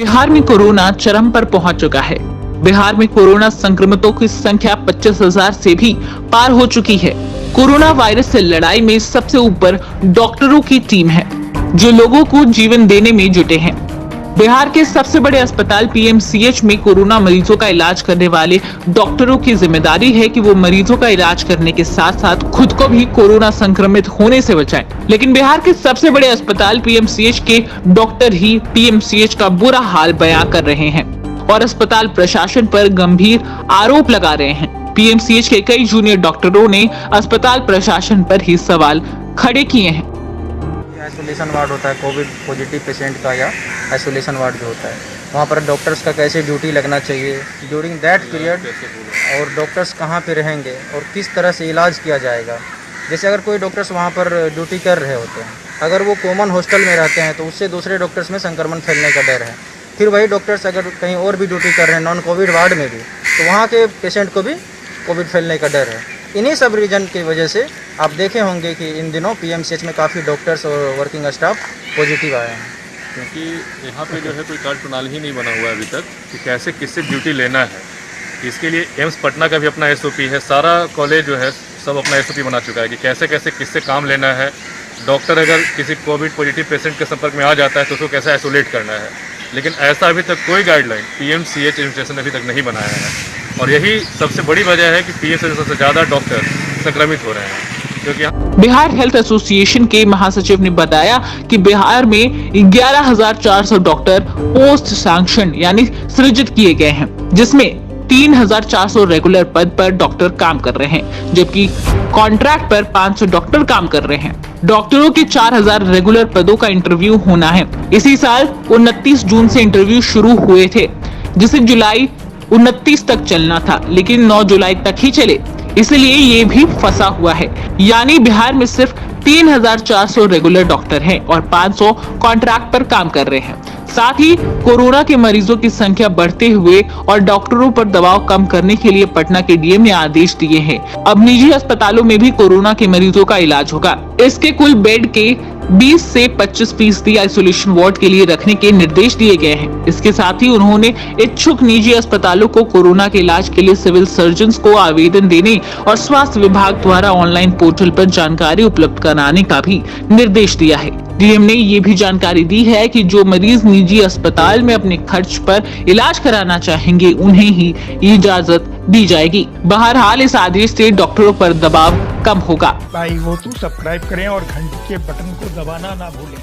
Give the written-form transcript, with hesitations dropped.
बिहार में कोरोना चरम पर पहुंच चुका है। बिहार में कोरोना संक्रमितों की संख्या 25,000 से भी पार हो चुकी है। कोरोना वायरस से लड़ाई में सबसे ऊपर डॉक्टरों की टीम है, जो लोगों को जीवन देने में जुटे हैं। बिहार के सबसे बड़े अस्पताल पीएमसीएच में कोरोना मरीजों का इलाज करने वाले डॉक्टरों की जिम्मेदारी है कि वो मरीजों का इलाज करने के साथ साथ खुद को भी कोरोना संक्रमित होने से बचाएं। लेकिन बिहार के सबसे बड़े अस्पताल पीएमसीएच के डॉक्टर ही पीएमसीएच का बुरा हाल बयां कर रहे हैं और अस्पताल प्रशासन पर गंभीर आरोप लगा रहे हैं। पीएमसीएच के कई जूनियर डॉक्टरों ने अस्पताल प्रशासन पर ही सवाल खड़े किए हैं। आइसोलेशन वार्ड होता है कोविड पॉजिटिव पेशेंट का, या आइसोलेशन वार्ड जो होता है, वहाँ पर डॉक्टर्स का कैसे ड्यूटी लगना चाहिए ड्यूरिंग दैट पीरियड, और डॉक्टर्स कहाँ पे रहेंगे और किस तरह से इलाज किया जाएगा। जैसे अगर कोई डॉक्टर्स वहाँ पर ड्यूटी कर रहे होते हैं, अगर वो कॉमन हॉस्टल में रहते हैं तो उससे दूसरे डॉक्टर्स में संक्रमण फैलने का डर है। फिर वही डॉक्टर्स अगर कहीं और भी ड्यूटी कर रहे हैं नॉन कोविड वार्ड में भी, तो वहाँ के पेशेंट को भी कोविड फैलने का डर है। इन्हीं सब रीजन की वजह से आप देखे होंगे कि इन दिनों पीएमसीएच में काफ़ी डॉक्टर्स और वर्किंग स्टाफ पॉजिटिव आए हैं। क्योंकि यहाँ पे जो है कोई कार्य प्रणाली ही नहीं बना हुआ है अभी तक कि कैसे किससे ड्यूटी लेना है। इसके लिए एम्स पटना का भी अपना एसओपी है, सारा कॉलेज जो है सब अपना एसओपी बना चुका है कि कैसे कैसे किससे काम लेना है। डॉक्टर अगर किसी कोविड पॉजिटिव पेशेंट के संपर्क में आ जाता है तो उसको कैसे आइसोलेट करना है। लेकिन ऐसा अभी तक कोई गाइडलाइन पीएमसीएच एडमिनिस्ट्रेशन ने अभी तक नहीं बनाया है, और यही सबसे बड़ी वजह है कि पीएमसीएच से सबसे ज़्यादा डॉक्टर संक्रमित हो रहे हैं। क्योंकि बिहार हेल्थ एसोसिएशन के महासचिव ने बताया कि बिहार में 11,400 डॉक्टर पोस्ट सैंक्शन यानी सृजित किए गए हैं, जिसमें 3,400 रेगुलर पद पर डॉक्टर काम कर रहे हैं, जबकि कॉन्ट्रैक्ट पर 500 डॉक्टर काम कर रहे हैं। डॉक्टरों के 4,000 रेगुलर पदों का इंटरव्यू होना है। इसी साल 29 जून से इंटरव्यू शुरू हुए थे, जिसे जुलाई 29 तक चलना था, लेकिन 9 जुलाई तक ही चले, इसलिए ये भी फंसा हुआ है। यानी बिहार में सिर्फ 3,400 रेगुलर डॉक्टर हैं और 500 कॉन्ट्रैक्ट पर काम कर रहे हैं। साथ ही कोरोना के मरीजों की संख्या बढ़ते हुए और डॉक्टरों पर दबाव कम करने के लिए पटना के डीएम ने आदेश दिए हैं। अब निजी अस्पतालों में भी कोरोना के मरीजों का इलाज होगा। इसके कुल बेड के 20 से 25% आइसोलेशन वार्ड के लिए रखने के निर्देश दिए गए हैं। इसके साथ ही उन्होंने इच्छुक निजी अस्पतालों को कोरोना के इलाज के लिए सिविल सर्जन को आवेदन देने और स्वास्थ्य विभाग द्वारा ऑनलाइन पोर्टल पर जानकारी उपलब्ध कराने का भी निर्देश दिया है। डीएम ने ये भी जानकारी दी है कि जो मरीज निजी अस्पताल में अपने खर्च पर इलाज कराना चाहेंगे, उन्हें ही इजाजत दी जाएगी। बहरहाल इस आदेश से डॉक्टरों पर दबाव कम होगा। भाई वो तो सब्सक्राइब करें और घंटी के बटन को दबाना ना भूलें।